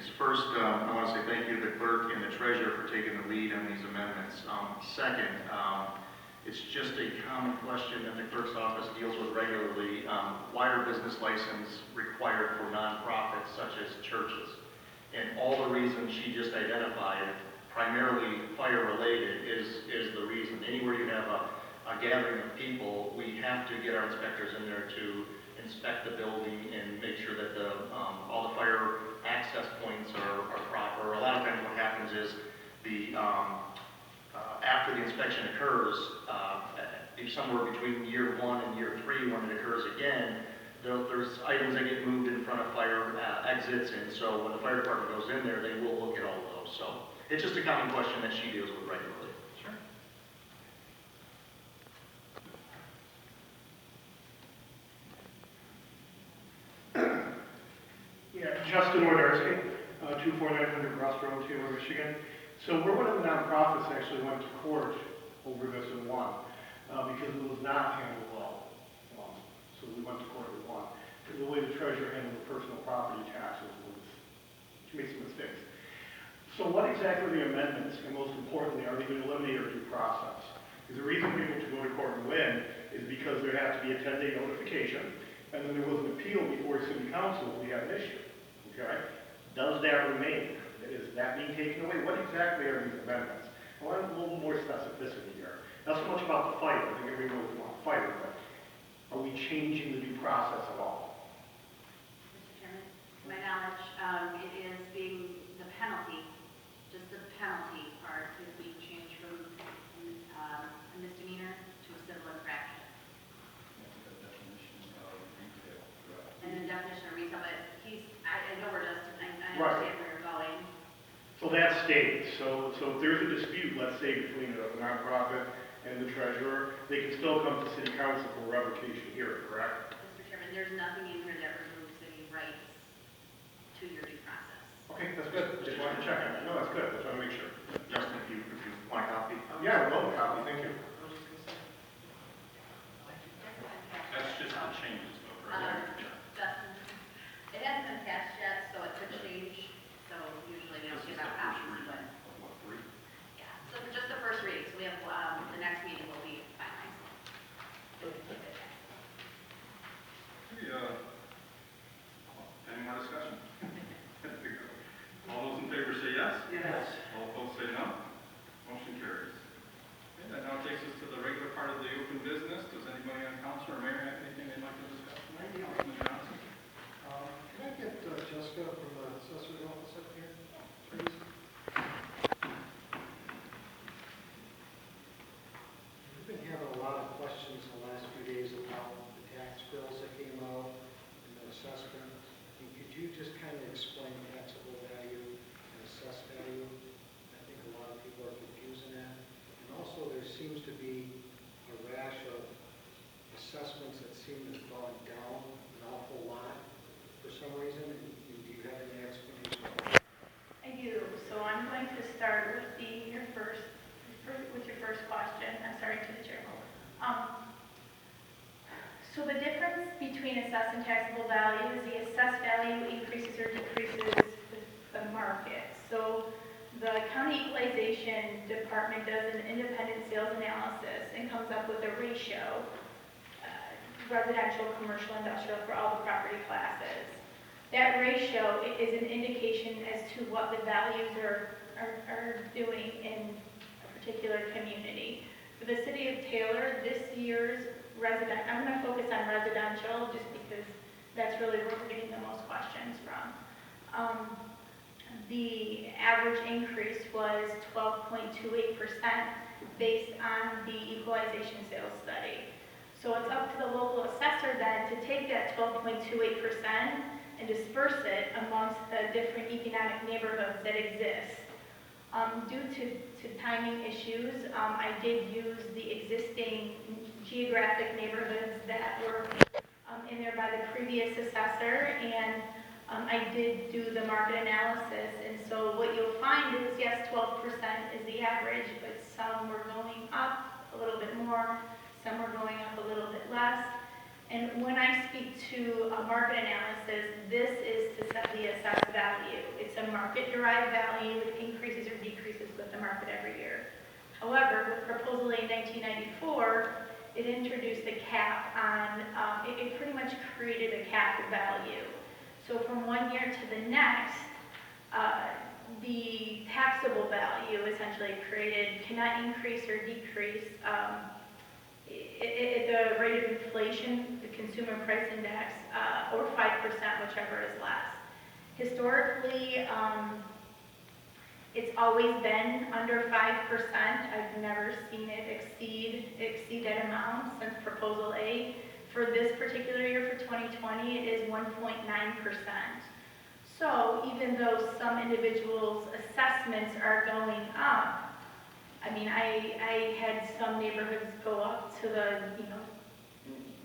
things. First, I want to say thank you to the clerk and the treasurer for taking the lead on these amendments. Second, it's just a common question that the clerk's office deals with regularly. Why are business licenses required for nonprofits such as churches? And all the reasons she just identified, primarily fire-related, is the reason. Anywhere you have a gathering of people, we have to get our inspectors in there to inspect the building and make sure that all the fire access points are proper. A lot of times what happens is after the inspection occurs, somewhere between year 1 and year 3 when it occurs again, there's items that get moved in front of fire exits, and so when the fire department goes in there, they will look at all of those. So it's just a common question that she deals with regularly. Sure. Yeah, Justin Wojdarski, 24900 Ross Road, Taylor, Michigan. So we're one of the nonprofits that actually went to court over this and won because it was not handled well. So we went to court and won. Because the way the treasurer handled the personal property taxes was, she made some mistakes. So what exactly are the amendments, and most importantly, are they going to eliminate our due process? Because the reason we're able to go to court and win is because there has to be a 10-day notification, and then there was an appeal before city council if we had an issue. Okay? Does that remain? Is that being taken away? What exactly are these amendments? I want a little more specificity here. Not so much about the fire. I think everybody knows we want fire, but are we changing the due process at all? Mr. Chairman, to my knowledge, it is being the penalty, just the penalty part is being changed from a misdemeanor to a civil infraction. And the definition of retail, but I know where Justin, I understand where you're going. So that states, so if there's a dispute, let's say between a nonprofit and the treasurer, they can still come to city council for revocation hearing, correct? Mr. Chairman, there's nothing in here that removes any rights to your due process. Okay, that's good. Just wanted to check on that. No, that's good. Just want to make sure. Justin, if you want a copy. Yeah, we'll have a copy. Thank you. That's just the changes, though, correct? Justin, it hasn't been passed yet, so it could change. So usually we don't give out copies, but yeah. So for just the first reading, so we have the next meeting will be finalized. Any more discussion? All those in favor say yes? Yes. All opposed say no. Motion carries. Okay, that now takes us to the regular part of the open business. Does anybody on council or mayor have anything they'd like to discuss tonight? Councilman Johnson? Can I get Jessica from the assessor's office up here, please? We've been having a lot of questions in the last few days about the tax bills that came out and the assessment. And could you just kind of explain taxable value and assessed value? I think a lot of people are confusing that. And also there seems to be a rash of assessments that seem to have gone down an awful lot for some reason. Do you have any explanation? I do. So I'm going to start with your first question. I'm sorry, to the chair. So the difference between assessed and taxable value is the assessed value increases or decreases with the market. So the county equalization department does an independent sales analysis and comes up with a ratio, residential, commercial, industrial, for all the property classes. That ratio is an indication as to what the values are doing in a particular community. For the city of Taylor, this year's I'm going to focus on residential just because that's really where we're getting the most questions from. The average increase was 12.28% based on the equalization sales study. So it's up to the local assessor then to take that 12.28% and disperse it amongst the different economic neighborhoods that exist. Due to timing issues, I did use the existing geographic neighborhoods that were in there by the previous assessor, and I did do the market analysis. And so what you'll find is, yes, 12% is the average, but some were going up a little bit more, some were going up a little bit less. And when I speak to a market analysis, this is to set the assessed value. It's a market-derived value. It increases or decreases with the market every year. However, with Proposal A 1994, it introduced a cap on, it pretty much created a cap value. So from one year to the next, the taxable value essentially created cannot increase or decrease the rate of inflation, the consumer price index, or 5%, whichever is less. Historically, it's always been under 5%. I've never seen it exceed that amount since Proposal A. For this particular year, for 2020, it is 1.9%. So even though some individuals' assessments are going up, I mean, I had some neighborhoods go up to the,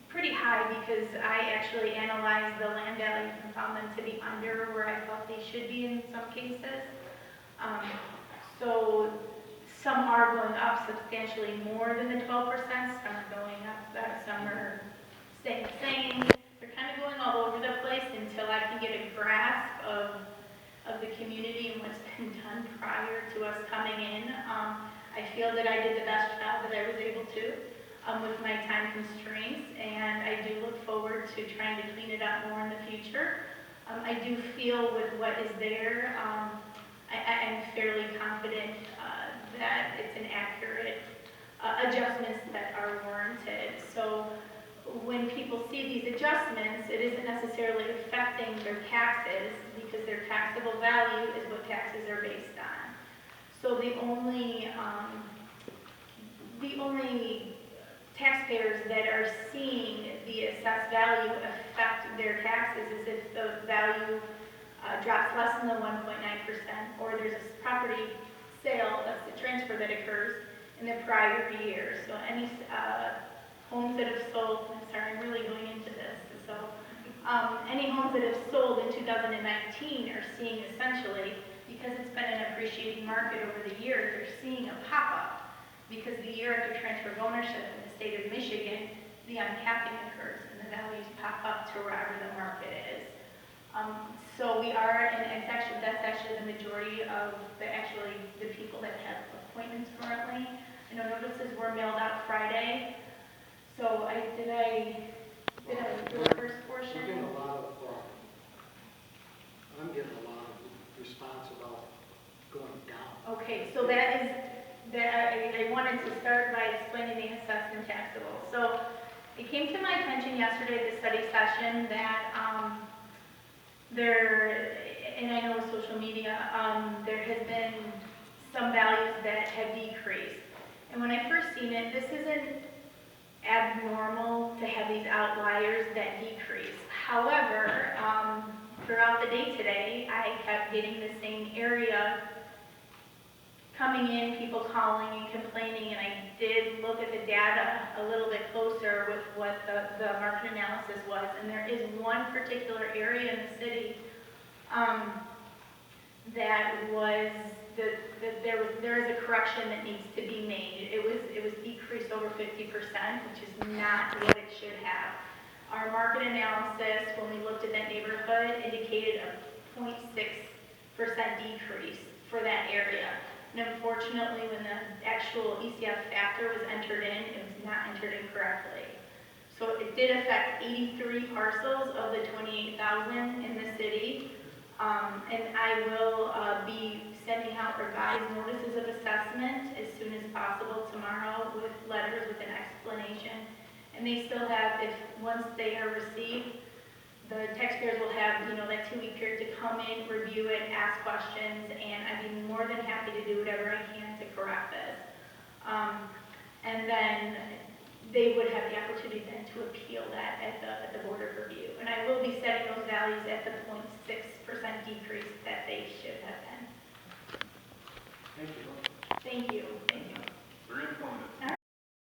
pretty high because I actually analyzed the land values and found them to be under where I thought they should be in some cases. So some are going up substantially more than the 12%, some are going up, some are staying the same. They're kind of going all over the place until I can get a grasp of the community and what's been done prior to us coming in. I feel that I did the best job that I was able to with my time constraints, and I do look forward to trying to clean it up more in the future. I do feel with what is there, I'm fairly confident that it's an accurate adjustments that are warranted. So when people see these adjustments, it isn't necessarily affecting their taxes because their taxable value is what taxes are based on. So the only taxpayers that are seeing the assessed value affect their taxes is if the value drops less than the 1.9%, or there's a property sale, that's the transfer that occurs in the prior year. So any homes that have sold, I'm sorry, I'm really going into this. So any homes that have sold in 2019 are seeing essentially, because it's been an appreciating market over the years, they're seeing a pop-up because the year after transfer of ownership in the state of Michigan, the uncapping occurs and the values pop up to wherever the market is. So we are, and that's actually the majority of the people that have appointments currently. I know notices were mailed out Friday. So did I do the first portion? I'm getting a lot of response about going down. Okay, so I wanted to start by explaining the assessed and taxable. So it came to my attention yesterday at the study session that and I know with social media, there has been some values that have decreased. And when I first seen it, this isn't abnormal to have these outliers that decrease. However, throughout the day today, I kept getting the same area coming in, people calling and complaining, and I did look at the data a little bit closer with what the market analysis was, and there is one particular area in the city that was there is a correction that needs to be made. It was decreased over 50%, which is not what it should have. Our market analysis, when we looked at that neighborhood, indicated a 0.6% decrease for that area. And unfortunately, when the actual ECF factor was entered in, it was not entered in correctly. So it did affect 83 parcels of the 28,000 in the city. And I will be sending out revised notices of assessment as soon as possible tomorrow with letters with an explanation. And they still have, once they are received, the taxpayers will have, that 2-week period to come in, review it, ask questions, and I'd be more than happy to do whatever I can to correct this. And then they would have the opportunity then to appeal that at the board of review. And I will be setting those values at the 0.6% decrease that they should have been. Thank you. Thank you.